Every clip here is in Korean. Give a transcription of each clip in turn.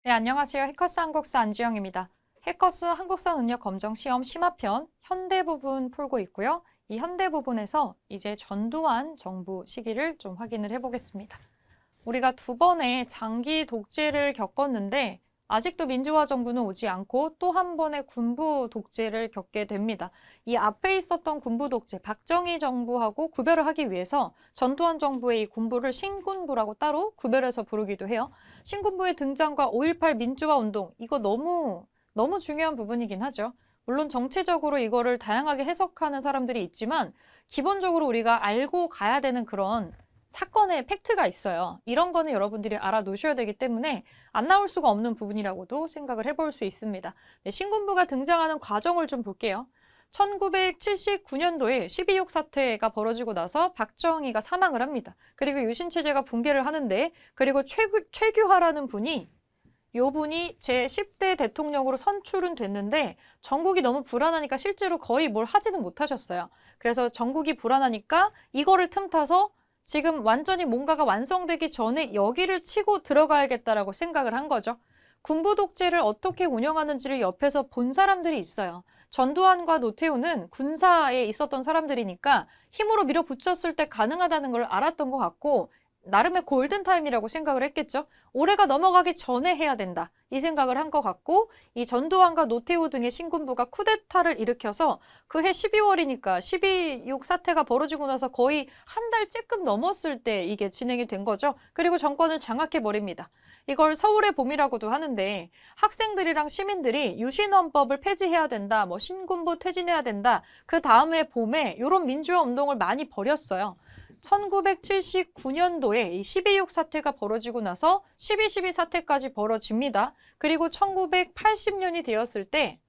네, 안녕하세요. 해커스 한국사 안지영입니다. 해커스 한국사 능력 검정 시험 심화편 현대 부분 풀고 있고요. 이 현대 부분에서 이제 전두환 정부 시기를 좀 확인을 해보겠습니다. 우리가 두 번의 장기 독재를 겪었는데 아직도 민주화 정부는 오지 않고 또 한 번의 군부 독재를 겪게 됩니다. 이 앞에 있었던 군부 독재, 박정희 정부하고 구별을 하기 위해서 전두환 정부의 이 군부를 신군부라고 따로 구별해서 부르기도 해요. 신군부의 등장과 5.18 민주화 운동, 이거 너무 중요한 부분이긴 하죠. 물론 정체적으로 이거를 다양하게 해석하는 사람들이 있지만 기본적으로 우리가 알고 가야 되는 그런 사건의 팩트가 있어요. 이런 거는 여러분들이 알아놓으셔야 되기 때문에 안 나올 수가 없는 부분이라고도 생각을 해볼 수 있습니다. 네, 신군부가 등장하는 과정을 좀 볼게요. 1979년도에 12.6 사태가 벌어지고 나서 박정희가 사망을 합니다. 그리고 유신체제가 붕괴를 하는데, 그리고 최규하라는 분이 요 분이 제10대 대통령으로 선출은 됐는데 전국이 너무 불안하니까 실제로 거의 뭘 하지는 못하셨어요. 그래서 전국이 불안하니까 이거를 틈타서 지금 완전히 뭔가가 완성되기 전에 여기를 치고 들어가야겠다라고 생각을 한 거죠. 군부 독재를 어떻게 운영하는지를 옆에서 본 사람들이 있어요. 전두환과 노태우는 군사에 있었던 사람들이니까 힘으로 밀어붙였을 때 가능하다는 걸 알았던 것 같고 나름의 골든타임이라고 생각을 했겠죠. 올해가 넘어가기 전에 해야 된다. 이 생각을 한 것 같고 이 전두환과 노태우 등의 신군부가 쿠데타를 일으켜서 그해 12월이니까 12.6 사태가 벌어지고 나서 거의 한 달째끔 넘었을 때 이게 진행이 된 거죠. 그리고 정권을 장악해버립니다. 이걸 서울의 봄이라고도 하는데 학생들이랑 시민들이 유신헌법을 폐지해야 된다, 뭐 신군부 퇴진해야 된다. 그 다음에 봄에 이런 민주화 운동을 많이 벌였어요. 1979년도에 이 12.6 사태가 벌어지고 나서 12.12 사태까지 벌어집니다. 그리고 1980년이 되었을 때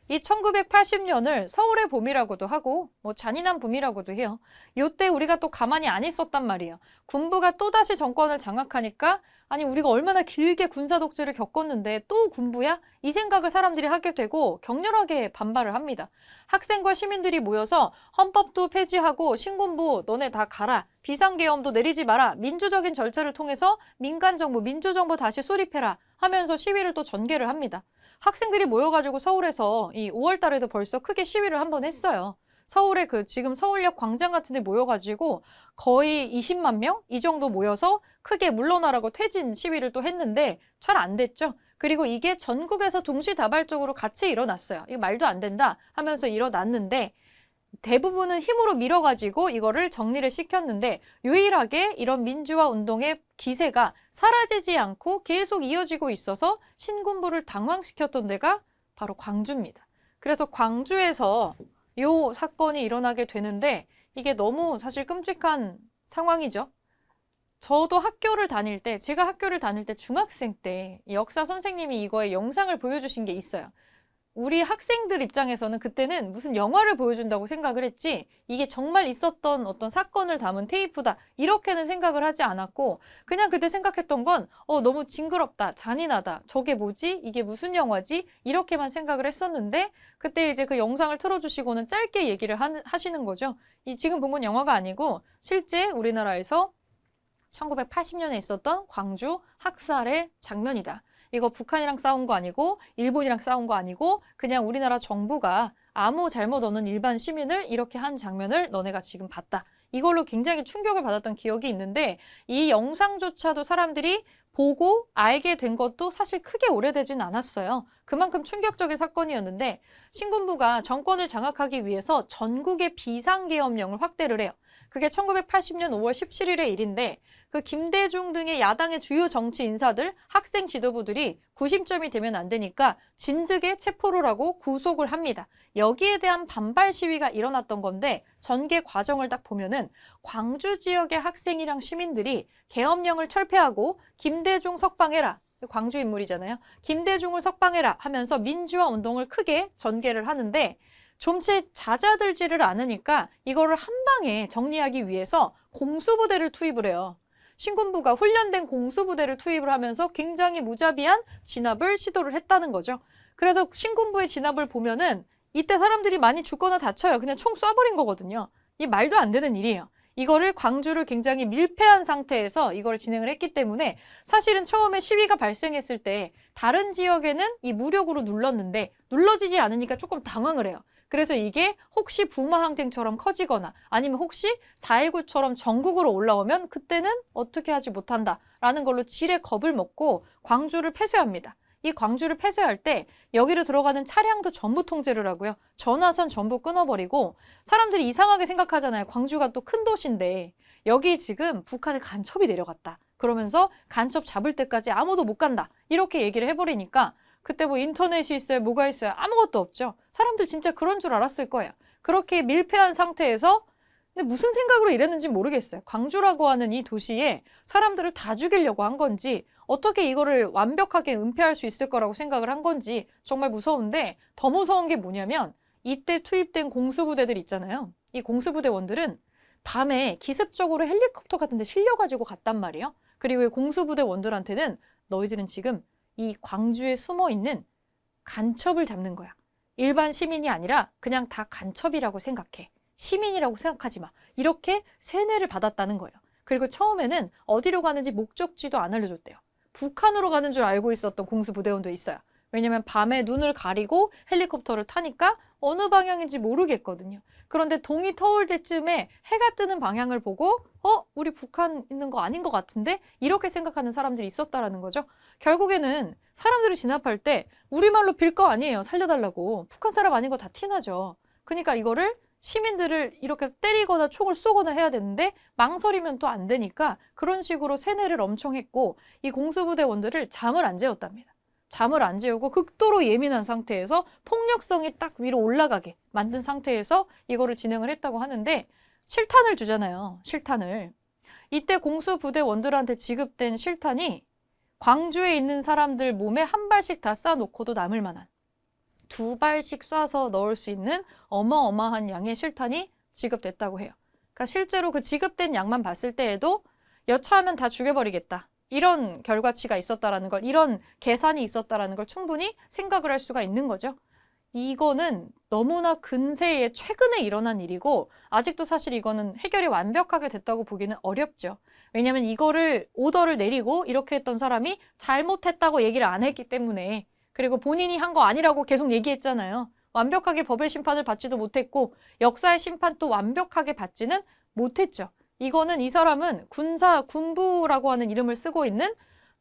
이 1980년을 서울의 봄이라고도 하고 뭐 잔인한 봄이라고도 해요. 이때 우리가 또 가만히 안 있었단 말이에요. 군부가 또다시 정권을 장악하니까 아니 우리가 얼마나 길게 군사 독재를 겪었는데 또 군부야? 이 생각을 사람들이 하게 되고 격렬하게 반발을 합니다. 학생과 시민들이 모여서 헌법도 폐지하고 신군부 너네 다 가라. 비상계엄도 내리지 마라. 민주적인 절차를 통해서 민간정부, 민주정부 다시 수립해라 하면서 시위를 또 전개를 합니다. 학생들이 모여가지고 서울에서 이 5월 달에도 벌써 크게 시위를 한번 했어요. 서울에 지금 서울역 광장 같은 데 모여가지고 거의 20만 명? 이 정도 모여서 크게 물러나라고 퇴진 시위를 또 했는데 잘 안 됐죠. 그리고 이게 전국에서 동시다발적으로 같이 일어났어요. 이거 말도 안 된다 하면서 일어났는데 대부분은 힘으로 밀어가지고 이거를 정리를 시켰는데 유일하게 이런 민주화 운동의 기세가 사라지지 않고 계속 이어지고 있어서 신군부를 당황시켰던 데가 바로 광주입니다. 그래서 광주에서 이 사건이 일어나게 되는데 이게 너무 사실 끔찍한 상황이죠. 저도 제가 학교를 다닐 때 중학생 때 역사 선생님이 이거의 영상을 보여주신 게 있어요. 우리 학생들 입장에서는 그때는 무슨 영화를 보여준다고 생각을 했지 이게 정말 있었던 어떤 사건을 담은 테이프다 이렇게는 생각을 하지 않았고 그냥 그때 생각했던 건 너무 징그럽다, 잔인하다, 저게 뭐지? 이게 무슨 영화지? 이렇게만 생각을 했었는데 그때 이제 그 영상을 틀어주시고는 짧게 얘기를 하시는 거죠. 지금 본 건 영화가 아니고 실제 우리나라에서 1980년에 있었던 광주 학살의 장면이다. 이거 북한이랑 싸운 거 아니고 일본이랑 싸운 거 아니고 그냥 우리나라 정부가 아무 잘못 없는 일반 시민을 이렇게 한 장면을 너네가 지금 봤다. 이걸로 굉장히 충격을 받았던 기억이 있는데 이 영상조차도 사람들이 보고 알게 된 것도 사실 크게 오래되진 않았어요. 그만큼 충격적인 사건이었는데 신군부가 정권을 장악하기 위해서 전국의 비상계엄령을 확대를 해요. 그게 1980년 5월 17일의 일인데 그 김대중 등의 야당의 주요 정치 인사들, 학생 지도부들이 구심점이 되면 안 되니까 진즉에 체포를 하고 구속을 합니다. 여기에 대한 반발 시위가 일어났던 건데 전개 과정을 딱 보면은 광주 지역의 학생이랑 시민들이 계엄령을 철폐하고 김대중 석방해라. 광주 인물이잖아요. 김대중을 석방해라 하면서 민주화 운동을 크게 전개를 하는데 좀채 잦아들지를 않으니까 이거를 한 방에 정리하기 위해서 공수부대를 투입을 해요. 신군부가 훈련된 공수부대를 투입을 하면서 굉장히 무자비한 진압을 시도를 했다는 거죠. 그래서 신군부의 진압을 보면은 이때 사람들이 많이 죽거나 다쳐요. 그냥 총 쏴버린 거거든요. 이 말도 안 되는 일이에요. 이거를 광주를 굉장히 밀폐한 상태에서 이걸 진행을 했기 때문에 사실은 처음에 시위가 발생했을 때 다른 지역에는 이 무력으로 눌렀는데 눌러지지 않으니까 조금 당황을 해요. 그래서 이게 혹시 부마 항쟁처럼 커지거나 아니면 혹시 4.19처럼 전국으로 올라오면 그때는 어떻게 하지 못한다라는 걸로 지레 겁을 먹고 광주를 폐쇄합니다. 이 광주를 폐쇄할 때 여기로 들어가는 차량도 전부 통제를 하고요. 전화선 전부 끊어버리고 사람들이 이상하게 생각하잖아요. 광주가 또 큰 도시인데 여기 지금 북한의 간첩이 내려갔다. 그러면서 간첩 잡을 때까지 아무도 못 간다. 이렇게 얘기를 해버리니까 그때 뭐 인터넷이 있어요? 뭐가 있어요? 아무것도 없죠. 사람들 진짜 그런 줄 알았을 거예요. 그렇게 밀폐한 상태에서 근데 무슨 생각으로 이랬는지 모르겠어요. 광주라고 하는 이 도시에 사람들을 다 죽이려고 한 건지 어떻게 이거를 완벽하게 은폐할 수 있을 거라고 생각을 한 건지 정말 무서운데 더 무서운 게 뭐냐면 이때 투입된 공수부대들 있잖아요. 이 공수부대원들은 밤에 기습적으로 헬리콥터 같은 데 실려가지고 갔단 말이에요. 그리고 이 공수부대원들한테는 너희들은 지금 이 광주에 숨어있는 간첩을 잡는 거야. 일반 시민이 아니라 그냥 다 간첩이라고 생각해. 시민이라고 생각하지 마. 이렇게 세뇌를 받았다는 거예요. 그리고 처음에는 어디로 가는지 목적지도 안 알려줬대요. 북한으로 가는 줄 알고 있었던 공수부대원도 있어요. 왜냐면 밤에 눈을 가리고 헬리콥터를 타니까 어느 방향인지 모르겠거든요. 그런데 동이 터올 때쯤에 해가 뜨는 방향을 보고 우리 북한 있는 거 아닌 것 같은데? 이렇게 생각하는 사람들이 있었다라는 거죠. 결국에는 사람들이 진압할 때 우리말로 빌 거 아니에요. 살려달라고. 북한 사람 아닌 거 다 티나죠. 그러니까 이거를 시민들을 이렇게 때리거나 총을 쏘거나 해야 되는데 망설이면 또 안 되니까 그런 식으로 세뇌를 엄청 했고 이 공수부대원들을 잠을 안 재웠답니다. 잠을 안 재우고 극도로 예민한 상태에서 폭력성이 딱 위로 올라가게 만든 상태에서 이거를 진행을 했다고 하는데 실탄을 주잖아요. 실탄을. 이때 공수부대원들한테 지급된 실탄이 광주에 있는 사람들 몸에 한 발씩 다 쏴놓고도 남을 만한 2발씩 쏴서 넣을 수 있는 어마어마한 양의 실탄이 지급됐다고 해요. 그러니까 실제로 그 지급된 양만 봤을 때에도 여차하면 다 죽여버리겠다. 이런 결과치가 있었다라는 걸, 이런 계산이 있었다라는 걸 충분히 생각을 할 수가 있는 거죠. 이거는 너무나 근세에 최근에 일어난 일이고 아직도 사실 이거는 해결이 완벽하게 됐다고 보기는 어렵죠. 왜냐하면 이거를 오더를 내리고 이렇게 했던 사람이 잘못했다고 얘기를 안 했기 때문에 그리고 본인이 한 거 아니라고 계속 얘기했잖아요. 완벽하게 법의 심판을 받지도 못했고 역사의 심판도 완벽하게 받지는 못했죠. 이거는 이 사람은 군부라고 하는 이름을 쓰고 있는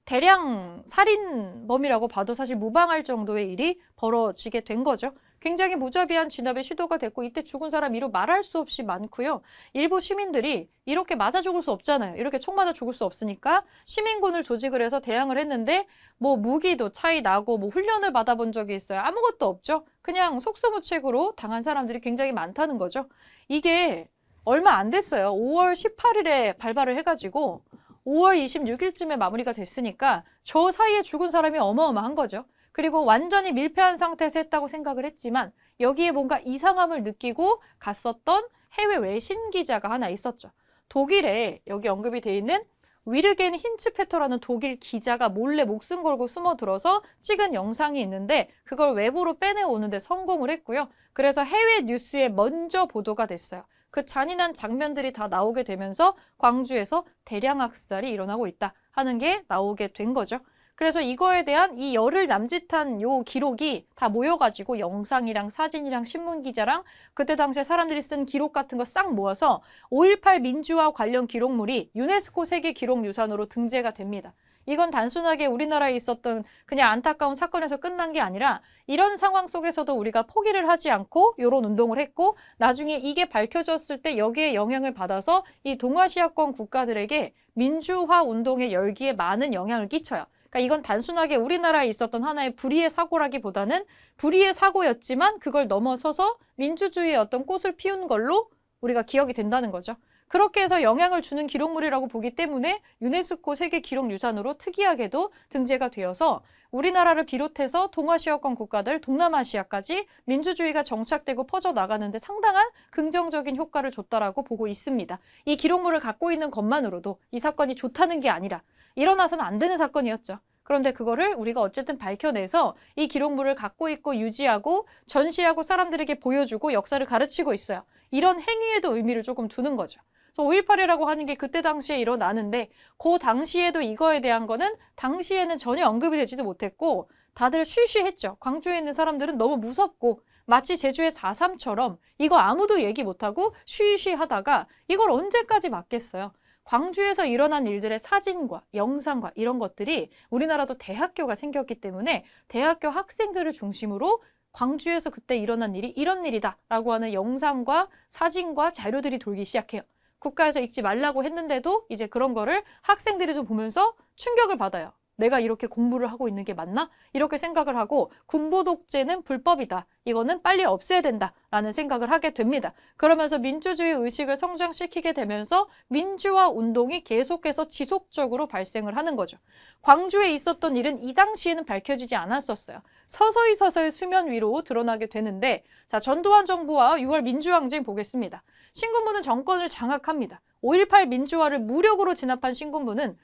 대량 살인범이라고 봐도 사실 무방할 정도의 일이 벌어지게 된 거죠. 굉장히 무자비한 진압의 시도가 됐고 이때 죽은 사람 이루 말할 수 없이 많고요. 일부 시민들이 이렇게 맞아 죽을 수 없잖아요. 이렇게 총 맞아 죽을 수 없으니까 시민군을 조직을 해서 대항을 했는데 뭐 무기도 차이 나고 뭐 훈련을 받아본 적이 있어요. 아무것도 없죠. 그냥 속수무책으로 당한 사람들이 굉장히 많다는 거죠. 이게 얼마 안 됐어요. 5월 18일에 발발을 해가지고 5월 26일쯤에 마무리가 됐으니까 저 사이에 죽은 사람이 어마어마한 거죠. 그리고 완전히 밀폐한 상태에서 했다고 생각을 했지만 여기에 뭔가 이상함을 느끼고 갔었던 해외 외신 기자가 하나 있었죠. 독일에 여기 언급이 돼 있는 위르겐 힌츠페터라는 독일 기자가 몰래 목숨 걸고 숨어들어서 찍은 영상이 있는데 그걸 외부로 빼내오는데 성공을 했고요. 그래서 해외 뉴스에 먼저 보도가 됐어요. 그 잔인한 장면들이 다 나오게 되면서 광주에서 대량 학살이 일어나고 있다 하는 게 나오게 된 거죠. 그래서 이거에 대한 이 열흘 남짓한 요 기록이 다 모여가지고 영상이랑 사진이랑 신문기자랑 그때 당시에 사람들이 쓴 기록 같은 거 싹 모아서 5.18 민주화 관련 기록물이 유네스코 세계기록유산으로 등재가 됩니다. 이건 단순하게 우리나라에 있었던 그냥 안타까운 사건에서 끝난 게 아니라 이런 상황 속에서도 우리가 포기를 하지 않고 이런 운동을 했고 나중에 이게 밝혀졌을 때 여기에 영향을 받아서 이 동아시아권 국가들에게 민주화 운동의 열기에 많은 영향을 끼쳐요. 그러니까 이건 단순하게 우리나라에 있었던 하나의 불의의 사고라기보다는 불의의 사고였지만 그걸 넘어서서 민주주의의 어떤 꽃을 피운 걸로 우리가 기억이 된다는 거죠. 그렇게 해서 영향을 주는 기록물이라고 보기 때문에 유네스코 세계기록유산으로 특이하게도 등재가 되어서 우리나라를 비롯해서 동아시아권 국가들, 동남아시아까지 민주주의가 정착되고 퍼져나가는데 상당한 긍정적인 효과를 줬다라고 보고 있습니다. 이 기록물을 갖고 있는 것만으로도 이 사건이 좋다는 게 아니라 일어나서는 안 되는 사건이었죠. 그런데 그거를 우리가 어쨌든 밝혀내서 이 기록물을 갖고 있고 유지하고 전시하고 사람들에게 보여주고 역사를 가르치고 있어요. 이런 행위에도 의미를 조금 두는 거죠. 그래서 5.18이라고 하는 게 그때 당시에 일어나는데 그 당시에도 이거에 대한 거는 당시에는 전혀 언급이 되지도 못했고 다들 쉬쉬했죠. 광주에 있는 사람들은 너무 무섭고 마치 제주의 4.3처럼 이거 아무도 얘기 못하고 쉬쉬하다가 이걸 언제까지 막겠어요. 광주에서 일어난 일들의 사진과 영상과 이런 것들이 우리나라도 대학교가 생겼기 때문에 대학교 학생들을 중심으로 광주에서 그때 일어난 일이 이런 일이다 라고 하는 영상과 사진과 자료들이 돌기 시작해요. 국가에서 읽지 말라고 했는데도 이제 그런 거를 학생들이 좀 보면서 충격을 받아요. 내가 이렇게 공부를 하고 있는 게 맞나? 이렇게 생각을 하고 군부 독재는 불법이다. 이거는 빨리 없애야 된다라는 생각을 하게 됩니다. 그러면서 민주주의 의식을 성장시키게 되면서 민주화 운동이 계속해서 지속적으로 발생을 하는 거죠. 광주에 있었던 일은 이 당시에는 밝혀지지 않았었어요. 서서히 수면 위로 드러나게 되는데 자, 전두환 정부와 6월 민주항쟁 보겠습니다. 신군부는 정권을 장악합니다. 5.18 민주화를 무력으로 진압한 신군부는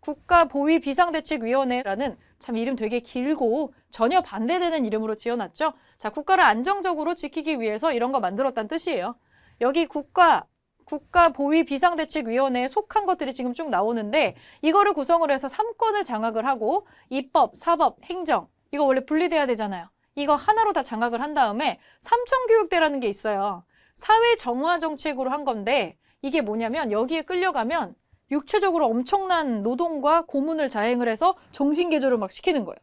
국가보위비상대책위원회라는 참 이름 되게 길고 전혀 반대되는 이름으로 지어놨죠. 자, 국가를 안정적으로 지키기 위해서 이런 거 만들었다는 뜻이에요. 여기 국가보위비상대책위원회에 속한 것들이 지금 쭉 나오는데 이거를 구성을 해서 3권을 장악을 하고 입법, 사법, 행정 이거 원래 분리돼야 되잖아요. 이거 하나로 다 장악을 한 다음에 삼청교육대라는 게 있어요. 사회정화정책으로 한 건데 이게 뭐냐면 여기에 끌려가면 육체적으로 엄청난 노동과 고문을 자행을 해서 정신개조를 막 시키는 거예요.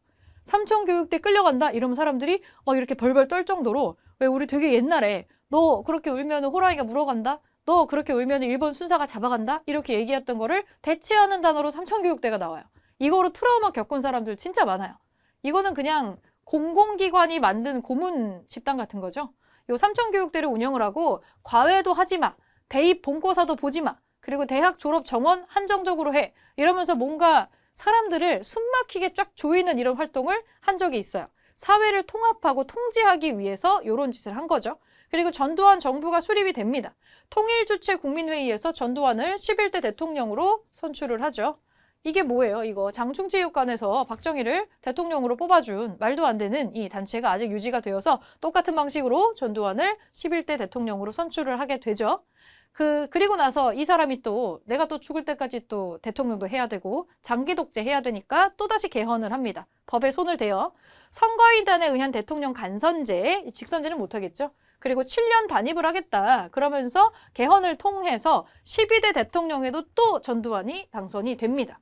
삼청교육대 끌려간다? 이러면 사람들이 이렇게 벌벌 떨 정도로 왜 우리 되게 옛날에 너 그렇게 울면 호랑이가 물어간다? 너 그렇게 울면 일본 순사가 잡아간다? 이렇게 얘기했던 거를 대체하는 단어로 삼청교육대가 나와요. 이거로 트라우마 겪은 사람들 진짜 많아요. 이거는 그냥 공공기관이 만든 고문 집단 같은 거죠. 요 삼청교육대를 운영을 하고 과외도 하지 마. 대입 본고사도 보지 마. 그리고 대학 졸업 정원 한정적으로 해. 이러면서 뭔가 사람들을 숨막히게 쫙 조이는 이런 활동을 한 적이 있어요. 사회를 통합하고 통제하기 위해서 이런 짓을 한 거죠. 그리고 전두환 정부가 수립이 됩니다. 통일주체 국민회의에서 전두환을 11대 대통령으로 선출을 하죠. 이게 뭐예요? 이거 장충체육관에서 박정희를 대통령으로 뽑아준 말도 안 되는 이 단체가 아직 유지가 되어서 똑같은 방식으로 전두환을 11대 대통령으로 선출을 하게 되죠. 그리고 나서 이 사람이 또 내가 또 죽을 때까지 또 대통령도 해야 되고 장기 독재 해야 되니까 또다시 개헌을 합니다. 법에 손을 대어 선거인단에 의한 대통령 간선제, 직선제는 못하겠죠. 그리고 7년 단입을 하겠다. 그러면서 개헌을 통해서 12대 대통령에도 또 전두환이 당선이 됩니다.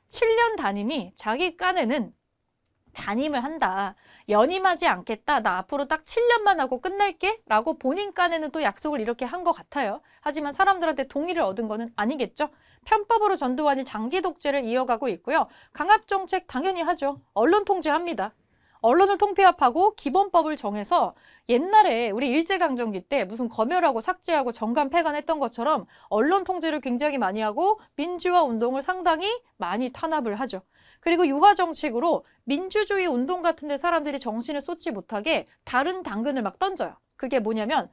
7년 단임이 자기 깐에는 단임을 한다. 연임하지 않겠다. 나 앞으로 딱 7년만 하고 끝낼게. 라고 본인 깐에는 또 약속을 이렇게 한 것 같아요. 하지만 사람들한테 동의를 얻은 거는 아니겠죠. 편법으로 전두환이 장기 독재를 이어가고 있고요. 강압정책 당연히 하죠. 언론 통제합니다. 언론을 통폐합하고 기본법을 정해서 옛날에 우리 일제강점기 때 무슨 검열하고 삭제하고 정간 폐간했던 것처럼 언론 통제를 굉장히 많이 하고 민주화 운동을 상당히 많이 탄압을 하죠. 그리고 유화 정책으로 민주주의 운동 같은 데 사람들이 정신을 쏟지 못하게 다른 당근을 막 던져요. 그게 뭐냐면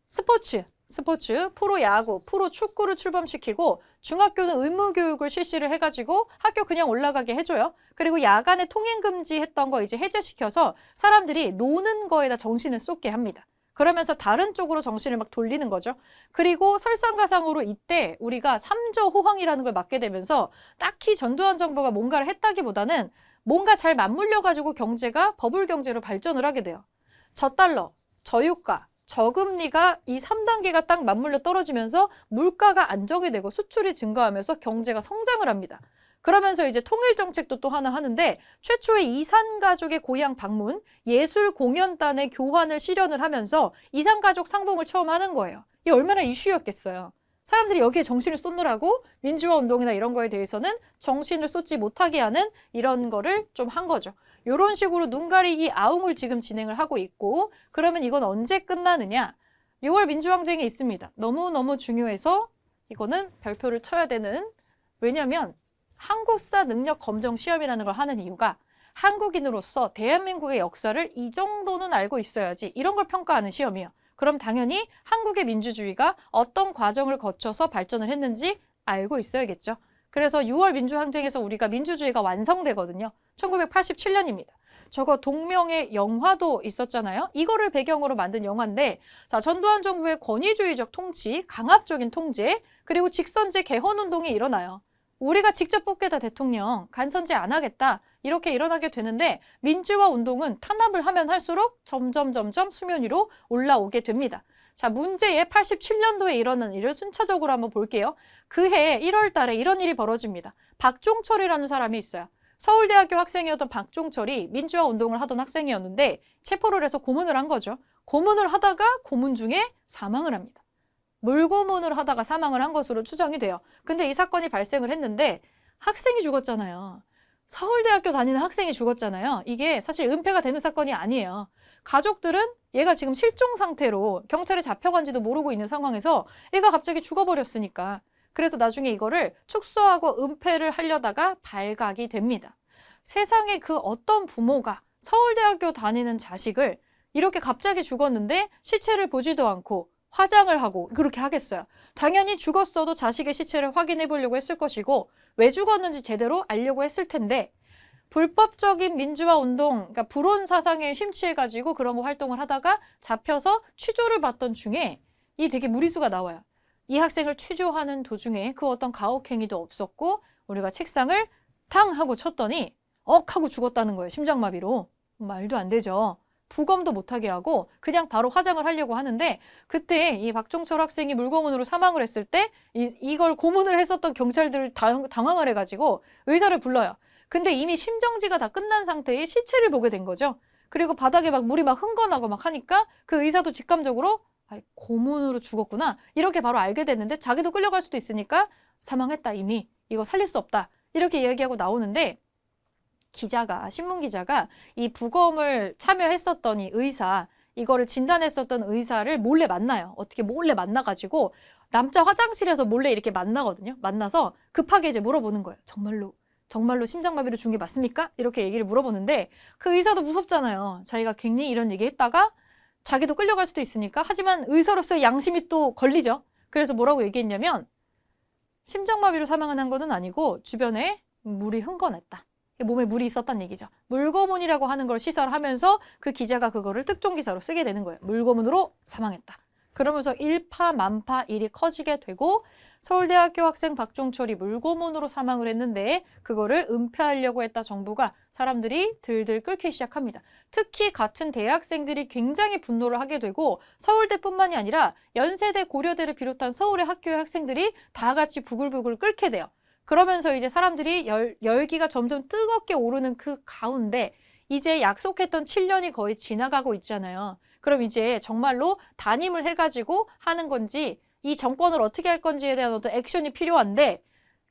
스포츠, 프로야구, 프로축구를 출범시키고 중학교는 의무교육을 실시를 해가지고 학교 그냥 올라가게 해줘요. 그리고 야간에 통행금지 했던 거 이제 해제시켜서 사람들이 노는 거에다 정신을 쏟게 합니다. 그러면서 다른 쪽으로 정신을 막 돌리는 거죠. 그리고 설상가상으로 이때 우리가 3조 호황이라는 걸 맞게 되면서 딱히 전두환 정부가 뭔가를 했다기보다는 뭔가 잘 맞물려가지고 경제가 버블 경제로 발전을 하게 돼요. 저달러, 저유가, 저금리가 이 3단계가 딱 맞물려 떨어지면서 물가가 안정이 되고 수출이 증가하면서 경제가 성장을 합니다. 그러면서 이제 통일정책도 또 하나 하는데 최초의 이산가족의 고향 방문, 예술공연단의 교환을 실현을 하면서 이산가족 상봉을 처음 하는 거예요. 이게 얼마나 이슈였겠어요. 사람들이 여기에 정신을 쏟느라고 민주화 운동이나 이런 거에 대해서는 정신을 쏟지 못하게 하는 이런 거를 좀 한 거죠. 이런 식으로 눈 가리기 아웅을 지금 진행을 하고 있고 그러면 이건 언제 끝나느냐? 6월 민주항쟁이 있습니다. 너무너무 중요해서 이거는 별표를 쳐야 되는 왜냐면 한국사 능력 검정 시험이라는 걸 하는 이유가 한국인으로서 대한민국의 역사를 이 정도는 알고 있어야지 이런 걸 평가하는 시험이에요. 그럼 당연히 한국의 민주주의가 어떤 과정을 거쳐서 발전을 했는지 알고 있어야겠죠. 그래서 6월 민주항쟁에서 우리가 민주주의가 완성되거든요. 1987년입니다. 저거 동명의 영화도 있었잖아요. 이거를 배경으로 만든 영화인데, 자, 전두환 정부의 권위주의적 통치, 강압적인 통제, 그리고 직선제 개헌운동이 일어나요. 우리가 직접 뽑겠다 대통령, 간선제 안 하겠다, 이렇게 일어나게 되는데 민주화 운동은 탄압을 하면 할수록 점점 수면 위로 올라오게 됩니다. 자, 문제의 87년도에 일어난 일을 순차적으로 한번 볼게요. 그해 1월 달에 이런 일이 벌어집니다. 박종철이라는 사람이 있어요. 서울대학교 학생이었던 박종철이 민주화 운동을 하던 학생이었는데 체포를 해서 고문을 한 거죠. 고문을 하다가 고문 중에 사망을 합니다. 물고문을 하다가 사망을 한 것으로 추정이 돼요. 근데 이 사건이 발생을 했는데 학생이 죽었잖아요. 서울대학교 다니는 학생이 죽었잖아요. 이게 사실 은폐가 되는 사건이 아니에요. 가족들은 얘가 지금 실종 상태로 경찰에 잡혀간지도 모르고 있는 상황에서 얘가 갑자기 죽어버렸으니까. 그래서 나중에 이거를 축소하고 은폐를 하려다가 발각이 됩니다. 세상에 그 어떤 부모가 서울대학교 다니는 자식을 이렇게 갑자기 죽었는데 시체를 보지도 않고 화장을 하고 그렇게 하겠어요. 당연히 죽었어도 자식의 시체를 확인해 보려고 했을 것이고 왜 죽었는지 제대로 알려고 했을 텐데 불법적인 민주화 운동, 그러니까 불온 사상에 심취해가지고 그런 거 활동을 하다가 잡혀서 취조를 받던 중에 이 되게 무리수가 나와요. 이 학생을 취조하는 도중에 그 어떤 가혹행위도 없었고 우리가 책상을 탕 하고 쳤더니 억 하고 죽었다는 거예요. 심장마비로. 말도 안 되죠. 부검도 못하게 하고 그냥 바로 화장을 하려고 하는데 그때 이 박종철 학생이 물고문으로 사망을 했을 때 이걸 고문을 했었던 경찰들을 당황을 해가지고 의사를 불러요. 근데 이미 심정지가 다 끝난 상태의 시체를 보게 된 거죠. 그리고 바닥에 막 물이 막 흥건하고 막 하니까 그 의사도 직감적으로 고문으로 죽었구나 이렇게 바로 알게 됐는데 자기도 끌려갈 수도 있으니까 사망했다 이미 이거 살릴 수 없다 이렇게 얘기하고 나오는데 신문기자가 이 부검을 참여했었던 이 의사 이거를 진단했었던 의사를 몰래 만나요. 어떻게 몰래 만나가지고 남자 화장실에서 몰래 이렇게 만나거든요. 만나서 급하게 이제 물어보는 거예요. 정말로 심장마비로 죽은 게 맞습니까? 이렇게 얘기를 물어보는데 그 의사도 무섭잖아요. 자기가 괜히 이런 얘기 했다가 자기도 끌려갈 수도 있으니까. 하지만 의사로서의 양심이 또 걸리죠. 그래서 뭐라고 얘기했냐면 심장마비로 사망한 거는 아니고 주변에 물이 흥건했다. 몸에 물이 있었단 얘기죠. 물고문이라고 하는 걸 시사를 하면서 그 기자가 그거를 특종기사로 쓰게 되는 거예요. 물고문으로 사망했다. 그러면서 일파만파 일이 커지게 되고 서울대학교 학생 박종철이 물고문으로 사망을 했는데 그거를 은폐하려고 했다 정부가 사람들이 들들 끓기 시작합니다. 특히 같은 대학생들이 굉장히 분노를 하게 되고 서울대뿐만이 아니라 연세대, 고려대를 비롯한 서울의 학교의 학생들이 다 같이 부글부글 끓게 돼요. 그러면서 이제 사람들이 열기가 점점 뜨겁게 오르는 그 가운데 이제 약속했던 7년이 거의 지나가고 있잖아요. 그럼 이제 정말로 단임을 해가지고 하는 건지 이 정권을 어떻게 할 건지에 대한 어떤 액션이 필요한데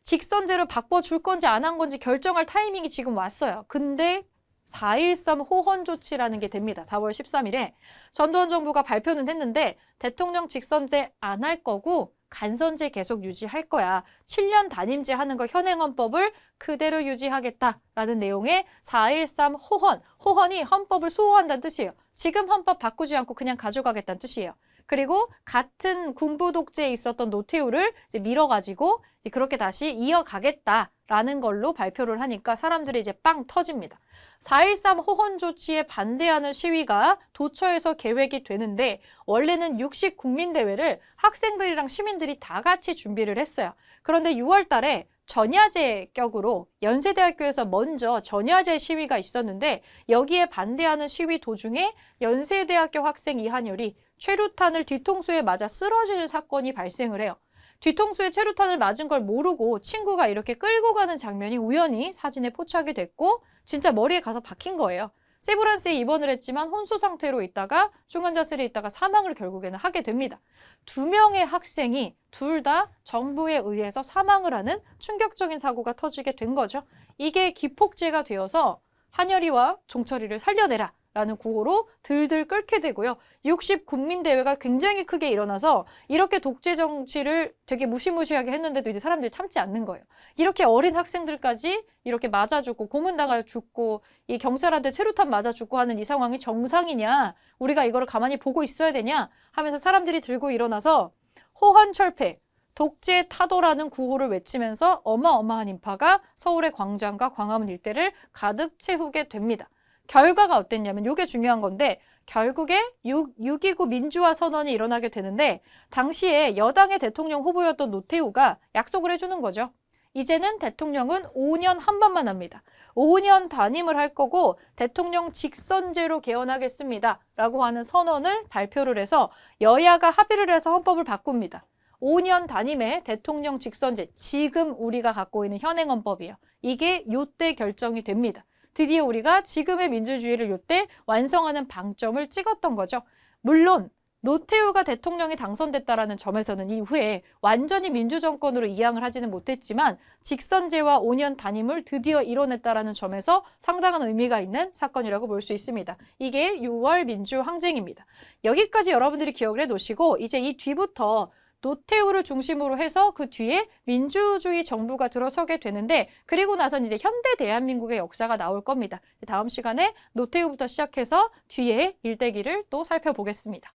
직선제로 바꿔줄 건지 안 한 건지 결정할 타이밍이 지금 왔어요. 근데 4.13 호헌 조치라는 게 됩니다. 4월 13일에 전두환 정부가 발표는 했는데 대통령 직선제 안 할 거고 간선제 계속 유지할 거야. 7년 단임제 하는 거 현행 헌법을 그대로 유지하겠다라는 내용의 4.13 호헌. 호헌이 헌법을 소호한다는 뜻이에요. 지금 헌법 바꾸지 않고 그냥 가져가겠다는 뜻이에요. 그리고 같은 군부 독재에 있었던 노태우를 이제 밀어가지고 그렇게 다시 이어가겠다라는 걸로 발표를 하니까 사람들이 이제 빵 터집니다. 4.13 호헌 조치에 반대하는 시위가 도처에서 계획이 되는데 원래는 60 국민대회를 학생들이랑 시민들이 다 같이 준비를 했어요. 그런데 6월 달에 전야제 격으로 연세대학교에서 먼저 전야제 시위가 있었는데 여기에 반대하는 시위 도중에 연세대학교 학생 이한열이 최루탄을 뒤통수에 맞아 쓰러지는 사건이 발생을 해요. 뒤통수에 최루탄을 맞은 걸 모르고 친구가 이렇게 끌고 가는 장면이 우연히 사진에 포착이 됐고 진짜 머리에 가서 박힌 거예요. 세브란스에 입원을 했지만 혼수 상태로 있다가 중환자실에 있다가 사망을 결국에는 하게 됩니다. 2명의 학생이 둘 다 정부에 의해서 사망을 하는 충격적인 사고가 터지게 된 거죠. 이게 기폭제가 되어서 한열이와 종철이를 살려내라 라는 구호로 들들 끓게 되고요. 60 국민대회가 굉장히 크게 일어나서 이렇게 독재 정치를 되게 무시무시하게 했는데도 이제 사람들이 참지 않는 거예요. 이렇게 어린 학생들까지 이렇게 맞아 죽고 고문당해 죽고 이 경찰한테 최루탄 맞아 죽고 하는 이 상황이 정상이냐 우리가 이거를 가만히 보고 있어야 되냐 하면서 사람들이 들고 일어나서 호헌 철폐 독재 타도라는 구호를 외치면서 어마어마한 인파가 서울의 광장과 광화문 일대를 가득 채우게 됩니다. 결과가 어땠냐면 이게 중요한 건데 결국에 6.29 민주화 선언이 일어나게 되는데 당시에 여당의 대통령 후보였던 노태우가 약속을 해주는 거죠. 이제는 대통령은 5년 한 번만 합니다. 5년 단임을 할 거고 대통령 직선제로 개헌하겠습니다. 라고 하는 선언을 발표를 해서 여야가 합의를 해서 헌법을 바꿉니다. 5년 단임의 대통령 직선제, 지금 우리가 갖고 있는 현행헌법이에요. 이게 요때 결정이 됩니다. 드디어 우리가 지금의 민주주의를 요때 완성하는 방점을 찍었던 거죠. 물론 노태우가 대통령이 당선됐다라는 점에서는 이후에 완전히 민주정권으로 이양을 하지는 못했지만 직선제와 5년 단임을 드디어 이뤄냈다라는 점에서 상당한 의미가 있는 사건이라고 볼 수 있습니다. 이게 6월 민주항쟁입니다. 여기까지 여러분들이 기억을 해놓으시고 이제 이 뒤부터 노태우를 중심으로 해서 그 뒤에 민주주의 정부가 들어서게 되는데 그리고 나선 이제 현대 대한민국의 역사가 나올 겁니다. 다음 시간에 노태우부터 시작해서 뒤에 일대기를 또 살펴보겠습니다.